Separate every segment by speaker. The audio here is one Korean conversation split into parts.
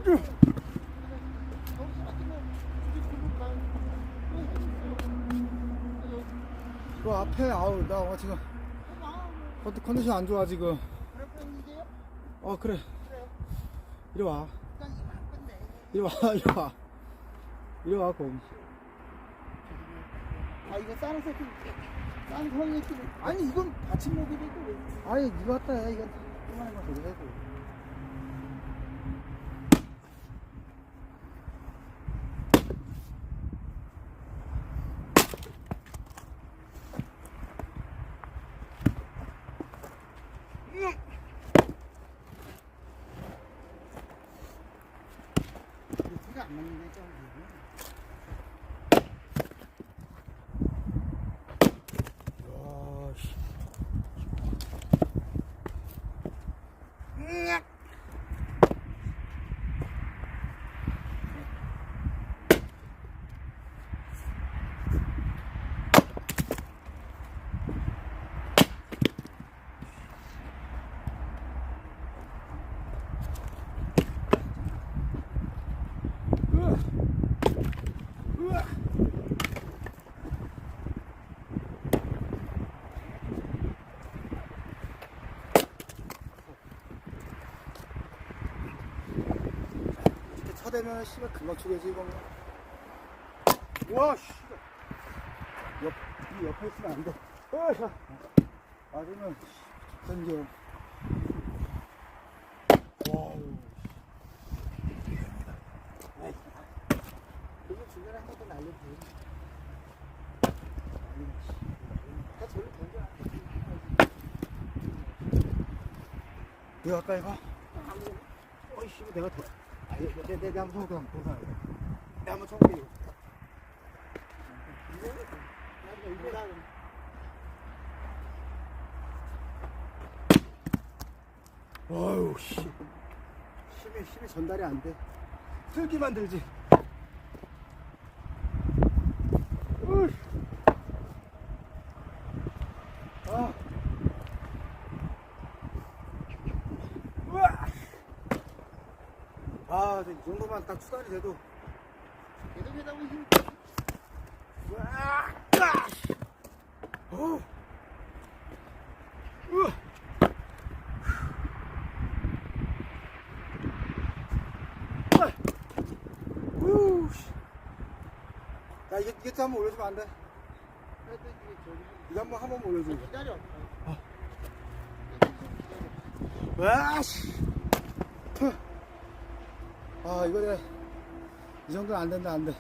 Speaker 1: 그 앞에 아우 나 지금 컨디션 안 좋아 지금. 그래. 이리 와. 이리 와. 이리 와. 이리 와 거기.
Speaker 2: 이거 싸는 새끼, 싸는 그런 새끼를. 아니 이건 받침 모델이고 왜?
Speaker 1: 아니 이거 갖다 해. 이거 조그만한 거 되게 해고.
Speaker 2: 티가 안 맞는데 좀.
Speaker 1: 차대면 씨발 금방 추게지 이거. 와 씨. 이 옆에 있으면 안 돼. 자. 맞으면 던져. 와우.
Speaker 2: 그거 중간에 한 번도 날려줘. 다 저리 던져.
Speaker 1: 이거 가까이 가. 어이씨 내가 더. 내가 한번 쳐볼게. 내가 한번 쳐볼게. 어휴 씨. 힘이 전달이 안 돼. 들기만 들지. 이 정도만 딱 추가리 돼도
Speaker 2: 계속 해다 보면 힘.
Speaker 1: 야 이게 한번 올려주면 안 돼? 이거 한번 올려줘.
Speaker 2: 기다려.
Speaker 1: 와씨. 이거 내가 이 정도는 안 된다, 안 돼.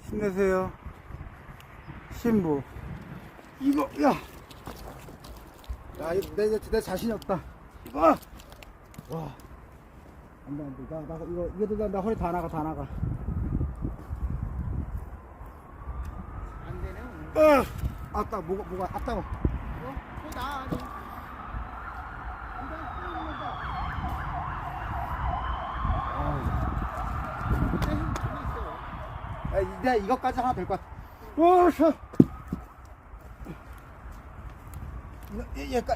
Speaker 1: 힘내세요. 신부. 이거, 야, 이거 내 자신이 없다. 이거, 와, 안 돼, 안 돼. 이거 나 허리 다 나가.
Speaker 2: 안 되네 오늘.
Speaker 1: 아따, 뭐가, 아따.
Speaker 2: 또 나.
Speaker 1: 내가 이것까지 하나 될 것 같아.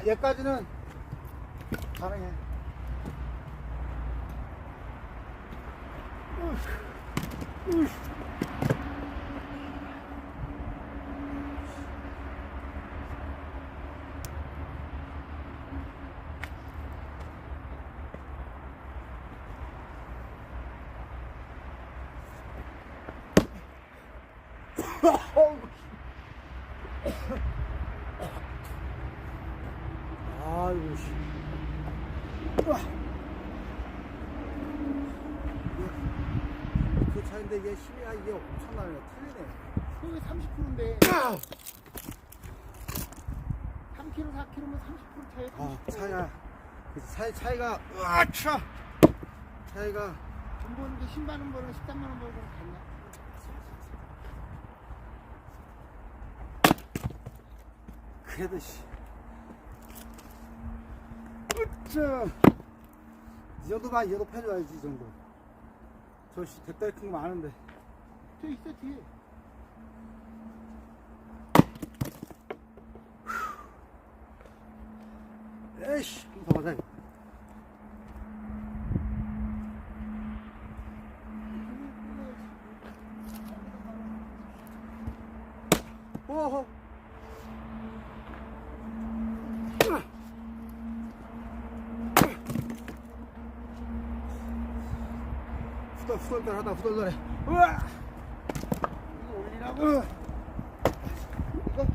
Speaker 1: 얘까지는 가능해. 아이고 씨. 그 차인데 이게 힘이 이게 엄청나네. 틀리네.
Speaker 2: 그게 30%인데 3kg, 4kg면 30% 차이.
Speaker 1: 차이가 차이가 으아차 차이가
Speaker 2: 돈 버는 게 10만 원 벌고 13만 원 벌고 같냐?
Speaker 1: 그래도 씨. 으짜. 이 정도만 얘도 패줘야지 이 정도. 저씨 대따리 큰 거 많은데.
Speaker 2: 저 있어 뒤에.
Speaker 1: 에이씨, 더 가자. 오호. 후덜덜하다, 후덜덜해. 우와!
Speaker 2: 이거 올리라고? 이거?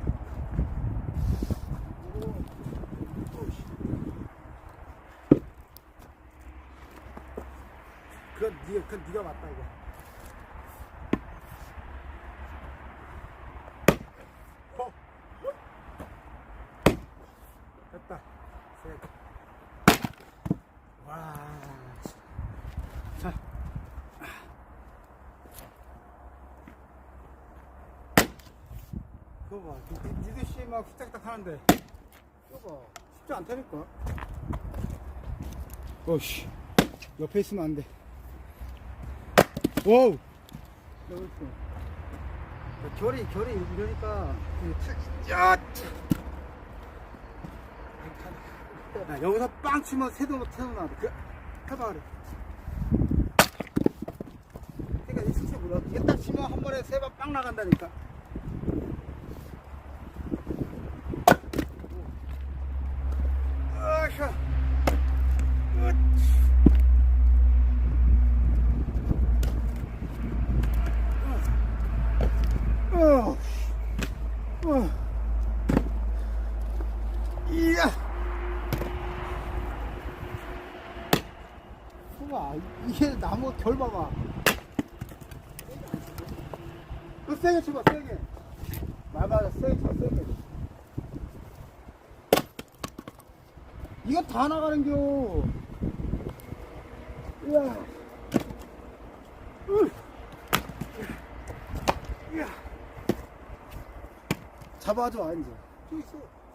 Speaker 1: 그건 네가 맞다, 이거. 됐다. 와. 자. 그거 봐. 니도 씨 막 후딱딱 하는데. 그거 봐. 쉽지 않다니까. 오씨. 옆에 있으면 안 돼. 와우. 여기 있어. 결이 이러니까 야, 여기서 빵 치면 새도 나. 그 해봐 그래. 그러니까 이 실수 몰라. 이게 딱 치면 한 번에 세 번 빵 나간다니까. 으쌰. 이야. 봐봐, 이게 나무 결 봐봐. 그 세게 쳐봐, 세게. 맞아, 세게 쳐, 세게. 이건 다 나가는겨. 이야. 이야. 잡아줘, 이제. 또 있어.